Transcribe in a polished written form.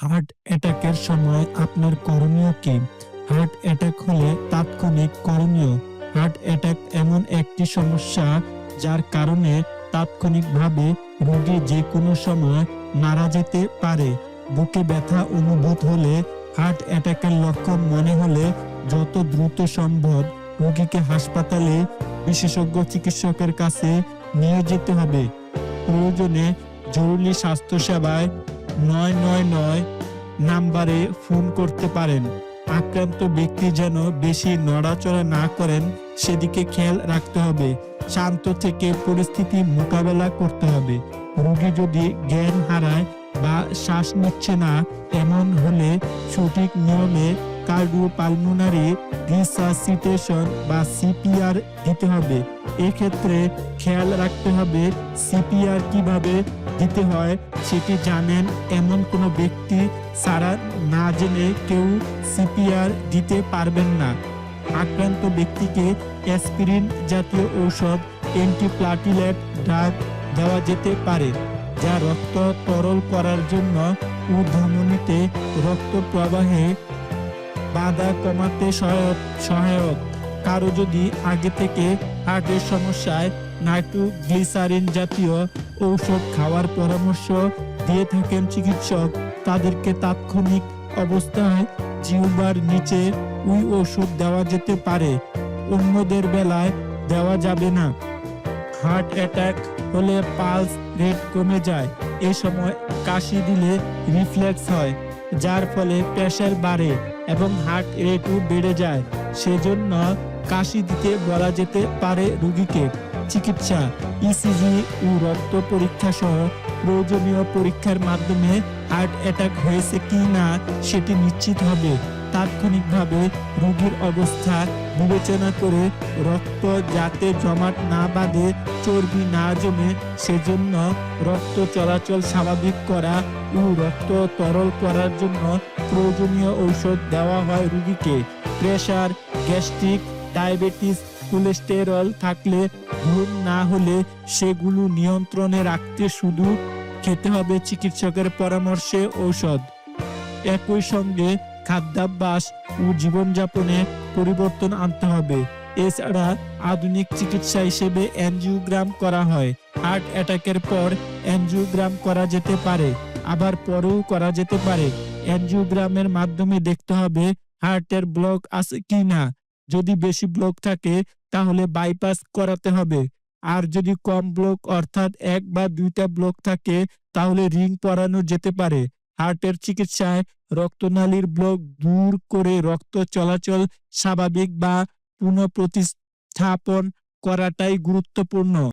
Heart অ্যাটাকের সময় আপনার করণীয় কি? হার্ট অ্যাটাক হলে তাৎক্ষণিক করণীয়। হার্ট অ্যাটাক এমন একটি সমস্যা যার কারণে তাৎক্ষণিকভাবে রোগী যে কোনো সময় মারা যেতে পারে। বুকে ব্যথা অনুভূত হলে, হার্ট অ্যাটাকের লক্ষণ মনে হলে যত দ্রুত সম্ভব রোগীকে হাসপাতালে বিশেষজ্ঞ চিকিৎসকের কাছে নিয়ে যেতে হবে। প্রয়োজনে জরুরি স্বাস্থ্যসেবায় ৯৯৯ নাম্বারে ফোন করতে পারেন। আক্রান্ত ব্যক্তি যেন বেশি নড়াচড়া না করেন সেদিকে খেয়াল রাখতে হবে। শান্ত থেকে পরিস্থিতি মোকাবেলা করতে হবে। রোগী যদি জ্ঞান হারায় বা শ্বাস নিচ্ছে না এমন হলে সঠিক নিয়মে কার্ডিওপালমোনারি রিসাসিটেশন বা সিপিআর দিতে হবে। এক্ষেত্রে খেয়াল রাখতে হবে সিপিআর কিভাবে দিতে হয় সেটি জানেন এমন কোনো ব্যক্তি ছাড়া না জেনে কেউ সিপিআর দিতে পারবেন না। আক্রান্ত ব্যক্তিকে অ্যাসপিরিন জাতীয় ঔষধ, অ্যান্টিপ্লাটিলেট ড্রাগ দেওয়া যেতে পারে যা রক্ত তরল করার জন্য ও ধমনীতে রক্ত প্রবাহে বাধা কমাতে সহায়ক। কারো যদি আগে থেকে হার্টের সমস্যায় নাইট্রোগ্লিসারিন জাতীয় ঔষধ খাওয়ার পরামর্শ দিয়ে থাকেন চিকিৎসক, তাদেরকে তাৎক্ষণিক অবস্থায় জিহ্বার নিচে ওই ওষুধ দেওয়া যেতে পারে, অন্যদের বেলায় দেওয়া যাবে না। হার্ট অ্যাটাক হলে পালস রেট কমে যায়। এ সময় কাশি দিলে রিফ্লেক্স হয়, যার ফলে প্রেসার বাড়ে এবং হার্ট রেটও বেড়ে যায়। সেজন্য কাশি দিতে বলা যেতে পারে রোগীকে। চিকিৎসা: ইসিজি ও রক্ত পরীক্ষা সহ প্রয়োজনীয় পরীক্ষার মাধ্যমে হার্ট অ্যাটাক হয়েছে কি না সেটি নিশ্চিত হবে। তাৎক্ষণিকভাবে রোগীর অবস্থা বিবেচনা করে রক্ত যাতে জমাট না বাঁধে, চর্বি না জমে সেজন্য রক্ত চলাচল স্বাভাবিক করা ও রক্ত তরল করার জন্য প্রয়োজনীয় ঔষধ দেওয়া হয় রোগীকে। প্রেসার, গ্যাস্ট্রিক, ডায়াবেটিস, কোলেস্টেরল থাকলে, ঘুম না হলে সেগুলো নিয়ন্ত্রণে রাখতে শুধু খেতে হবে চিকিৎসকের পরামর্শে ঔষধ। একই সঙ্গে খাদ্যাভ্যাস ও জীবনযাপনে পরিবর্তন আনতে হবে। এছাড়া আধুনিক চিকিৎসা হিসেবে অ্যানজিওগ্রাম করা হয়। হার্ট অ্যাটাকের পর অ্যানজিওগ্রাম করা যেতে পারে, আবার পরেও করা যেতে পারে। অ্যানজিওগ্রামের মাধ্যমে দেখতে হবে হার্টের ব্লক আছে কি না। যদি বেশি ব্লক থাকে তাহলে বাইপাস করাতে হবে। আর যদি কম ব্লক অর্থাৎ ১ বা ২টা ব্লক থাকে তাহলে রিং পরানো যেতে পারে। হার্টের চিকিৎসায় রক্তনালীর ব্লক দূর করে রক্ত চলাচল স্বাভাবিক বা পুনঃপ্রতিস্থাপন করাটাই গুরুত্বপূর্ণ।